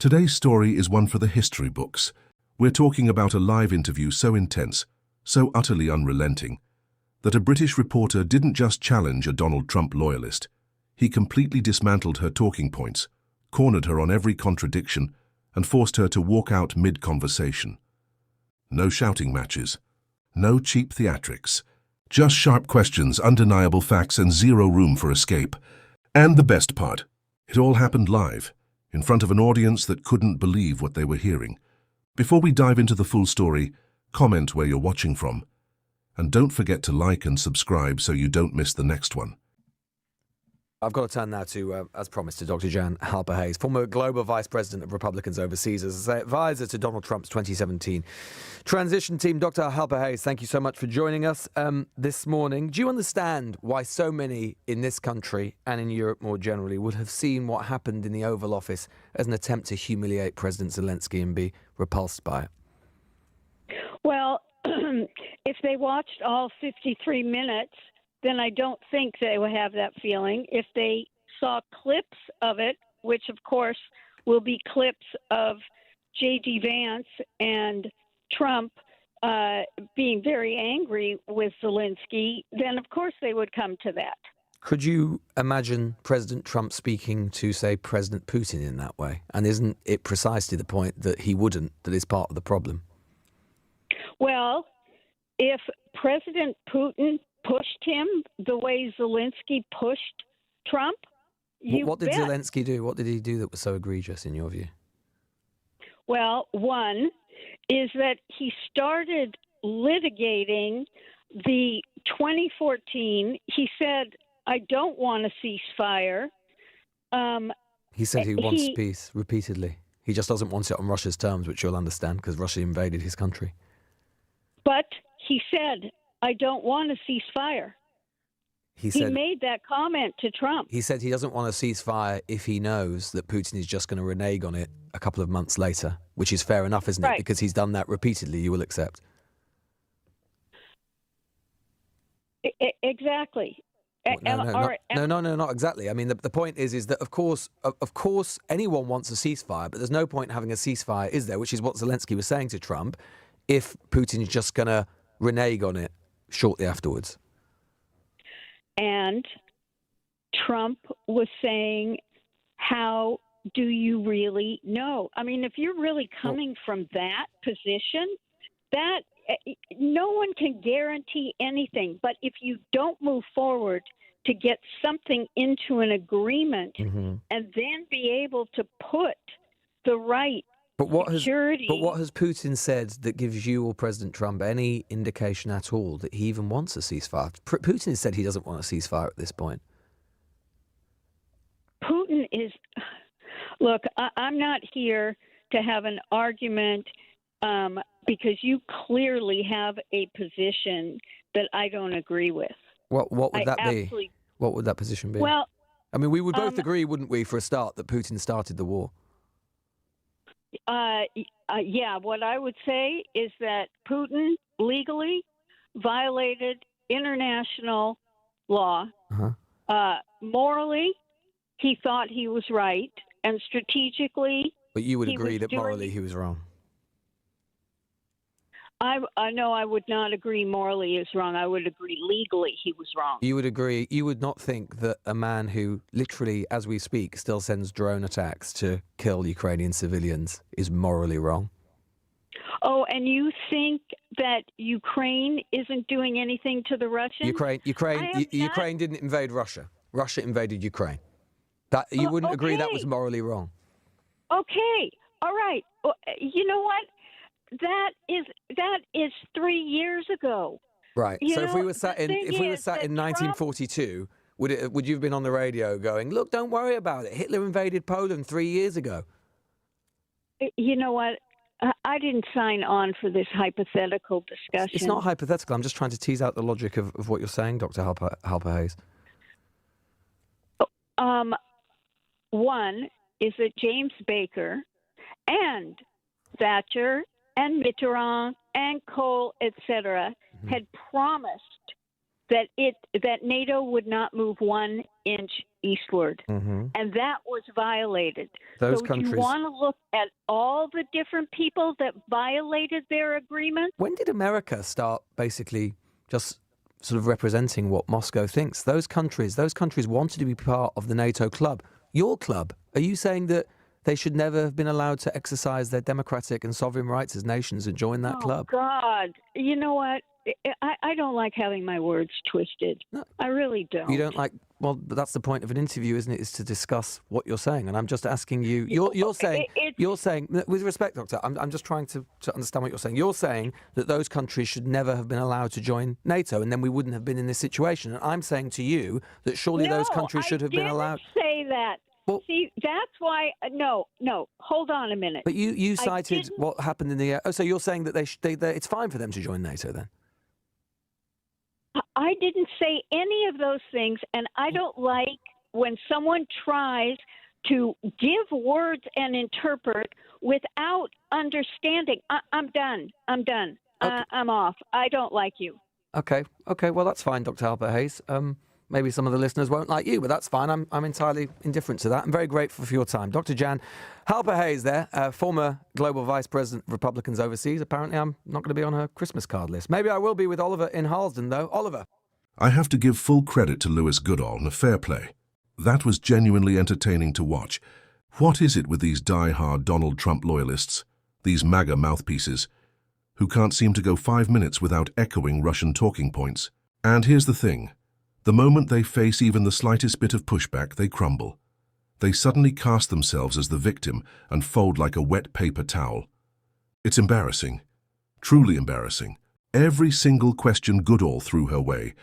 Today's story is one for the history books. We're talking about a live interview so intense, so utterly unrelenting, that a British reporter didn't just challenge a Donald Trump loyalist. He completely dismantled her talking points, cornered her on every contradiction, and forced her to walk out mid-conversation. No shouting matches. No cheap theatrics. Just sharp questions, undeniable facts, and zero room for escape. And the best part, it all happened live, in front of an audience that couldn't believe what they were hearing. Before we dive into the full story, comment where you're watching from. And don't forget to like and subscribe so you don't miss the next one. I've got to turn now to, as promised, to Dr. Jan Halper-Hayes, former Global Vice President of Republicans Overseas, as an advisor to Donald Trump's 2017 transition team. Dr. Halper-Hayes, thank you so much for joining us this morning. Do you understand why so many in this country and in Europe more generally would have seen what happened in the Oval Office as an attempt to humiliate President Zelensky and be repulsed by it? Well, if they watched all 53 minutes, then I don't think they would have that feeling. If they saw clips of it, which of course will be clips of J.D. Vance and Trump being very angry with Zelensky, then of course they would come to that. Could you imagine President Trump speaking to, say, President Putin in that way? And isn't it precisely the point that he wouldn't, that is part of the problem? Well, if President Putin pushed him the way Zelensky pushed Trump, what did Zelensky do? What did he do that was so egregious in your view? Well, one is that he started litigating the 2014. He said, I don't want a ceasefire. He said he wants peace repeatedly. He just doesn't want it on Russia's terms, which you'll understand because Russia invaded his country. But he said, I don't want a ceasefire. He made that comment to Trump. He said he doesn't want a ceasefire if he knows that Putin is just going to renege on it a couple of months later, which is fair enough, isn't it? Because he's done that repeatedly, you will accept. Exactly. No, not exactly. I mean, the point is that, of course, anyone wants a ceasefire, but there's no point having a ceasefire, is there? Which is what Zelensky was saying to Trump, if Putin is just going to renege on it shortly afterwards. And Trump was saying, how do you really know? I mean, if you're really coming from that position, that no one can guarantee anything. But if you don't move forward to get something into an agreement and then be able to put the right security. But what has Putin said that gives you or President Trump any indication at all that he even wants a ceasefire? Putin has said he doesn't want a ceasefire at this point. Putin is... Look, I'm not here to have an argument because you clearly have a position that I don't agree with. What would that be? What would that position be? Well, I mean, we would both agree, wouldn't we, for a start, that Putin started the war? Yeah, what I would say is that Putin legally violated international law. Morally, he thought he was right, and strategically... But you would agree that morally he was wrong? I know I would not agree morally is wrong. I would agree legally he was wrong. You would agree, you would not think that a man who literally, as we speak, still sends drone attacks to kill Ukrainian civilians is morally wrong? Oh, and you think that Ukraine isn't doing anything to the Russians? Ukraine didn't invade Russia. Russia invaded Ukraine. That you wouldn't agree that was morally wrong? Okay, all right. You know what? That is 3 years ago. Right. So if we were sat in 1942, would you have been on the radio going, "Look, don't worry about it. Hitler invaded Poland 3 years ago"? You know what? I didn't sign on for this hypothetical discussion. It's not hypothetical. I'm just trying to tease out the logic of what you're saying, Dr. Halper-Hayes. One is that James Baker and Thatcher and Mitterrand and Kohl, etc., had promised that NATO would not move 1 inch eastward, Mm-hmm. and that was violated. Those so countries. do you want to look at all the different people that violated their agreement? When did America start basically just sort of representing what Moscow thinks? Those countries wanted to be part of the NATO club. Your club. Are you saying that they should never have been allowed to exercise their democratic and sovereign rights as nations and join that club? Oh, God. You know what? I don't like having my words twisted. No. I really don't. You don't like, well, but that's the point of an interview, isn't it? Is to discuss what you're saying. And I'm just asking you, you're saying, with respect, Doctor, I'm just trying to understand what you're saying. You're saying that those countries should never have been allowed to join NATO, and then we wouldn't have been in this situation. And I'm saying to you that surely those countries should have been allowed. I didn't say that. Well, see, that's why, no, hold on a minute. But you cited what happened in the, so you're saying that it's fine for them to join NATO then? I didn't say any of those things, and I don't like when someone tries to give words and interpret without understanding. I'm done. Okay. I'm off. I don't like you. Okay. Well, that's fine, Dr. Halper Hayes. Maybe some of the listeners won't like you, but that's fine. I'm entirely indifferent to that. I'm very grateful for your time. Dr. Jan Halper Hayes there, former Global Vice President of Republicans overseas. Apparently I'm not going to be on her Christmas card list. Maybe I will be with Oliver in Harlesden, though. Oliver. I have to give full credit to Lewis Goodall and fair play. That was genuinely entertaining to watch. What is it with these die-hard Donald Trump loyalists, these MAGA mouthpieces, who can't seem to go 5 minutes without echoing Russian talking points? And here's the thing. The moment they face even the slightest bit of pushback, they crumble. They suddenly cast themselves as the victim and fold like a wet paper towel. It's embarrassing. Truly embarrassing. Every single question Goodall threw her way,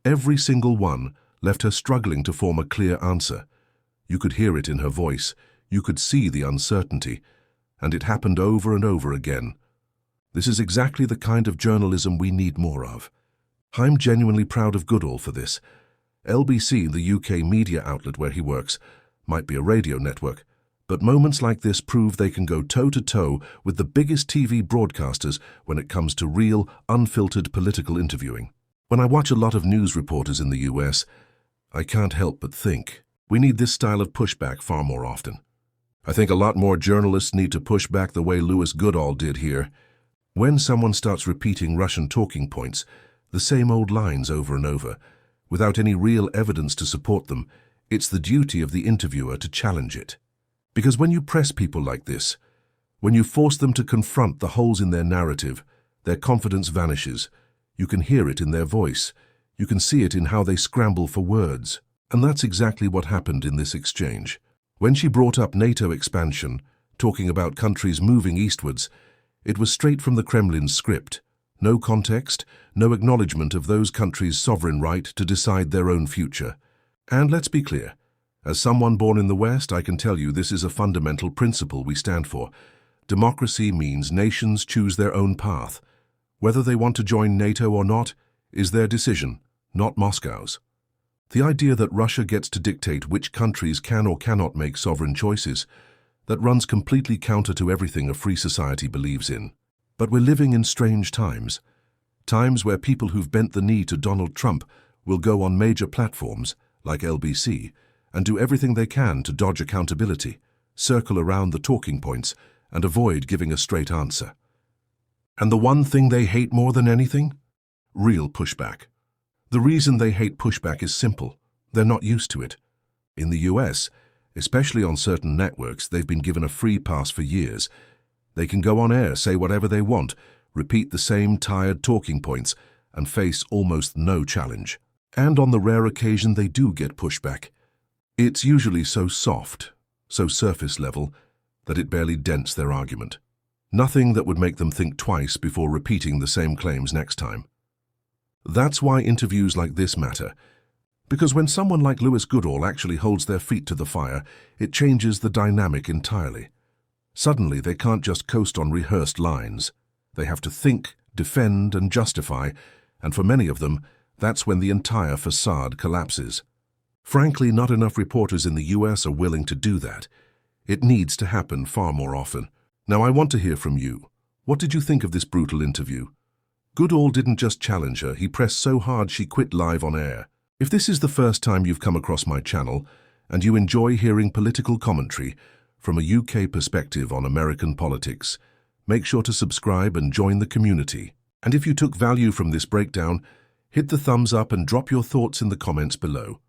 every single one, left her struggling to form a clear answer. You could hear it in her voice. You could see the uncertainty. And it happened over and over again. This is exactly the kind of journalism we need more of. I'm genuinely proud of Goodall for this. LBC, the UK media outlet where he works, might be a radio network, but moments like this prove they can go toe-to-toe with the biggest TV broadcasters when it comes to real, unfiltered political interviewing. When I watch a lot of news reporters in the US, I can't help but think we need this style of pushback far more often. I think a lot more journalists need to push back the way Lewis Goodall did here. When someone starts repeating Russian talking points, the same old lines over and over, without any real evidence to support them, it's the duty of the interviewer to challenge it. Because when you press people like this, when you force them to confront the holes in their narrative, their confidence vanishes. You can hear it in their voice. You can see it in how they scramble for words. And that's exactly what happened in this exchange. When she brought up NATO expansion, talking about countries moving eastwards, it was straight from the Kremlin's script. No context, no acknowledgement of those countries' sovereign right to decide their own future. And let's be clear, as someone born in the West, I can tell you this is a fundamental principle we stand for. Democracy means nations choose their own path. Whether they want to join NATO or not is their decision, not Moscow's. The idea that Russia gets to dictate which countries can or cannot make sovereign choices, that runs completely counter to everything a free society believes in. But we're living in strange times. Times where people who've bent the knee to Donald Trump will go on major platforms, like LBC, and do everything they can to dodge accountability, circle around the talking points, and avoid giving a straight answer. And the one thing they hate more than anything? Real pushback. The reason they hate pushback is simple. They're not used to it. In the US, especially on certain networks, they've been given a free pass for years. They can go on air, say whatever they want, repeat the same tired talking points, and face almost no challenge. And on the rare occasion they do get pushback, it's usually so soft, so surface level, that it barely dents their argument. Nothing that would make them think twice before repeating the same claims next time. That's why interviews like this matter. Because when someone like Lewis Goodall actually holds their feet to the fire, it changes the dynamic entirely. Suddenly, they can't just coast on rehearsed lines. They have to think, defend, and justify, and for many of them, that's when the entire facade collapses. Frankly, not enough reporters in the US are willing to do that. It needs to happen far more often. Now, I want to hear from you. What did you think of this brutal interview? Goodall didn't just challenge her, he pressed so hard she quit live on air. If this is the first time you've come across my channel, and you enjoy hearing political commentary from a UK perspective on American politics, make sure to subscribe and join the community. And if you took value from this breakdown, hit the thumbs up and drop your thoughts in the comments below.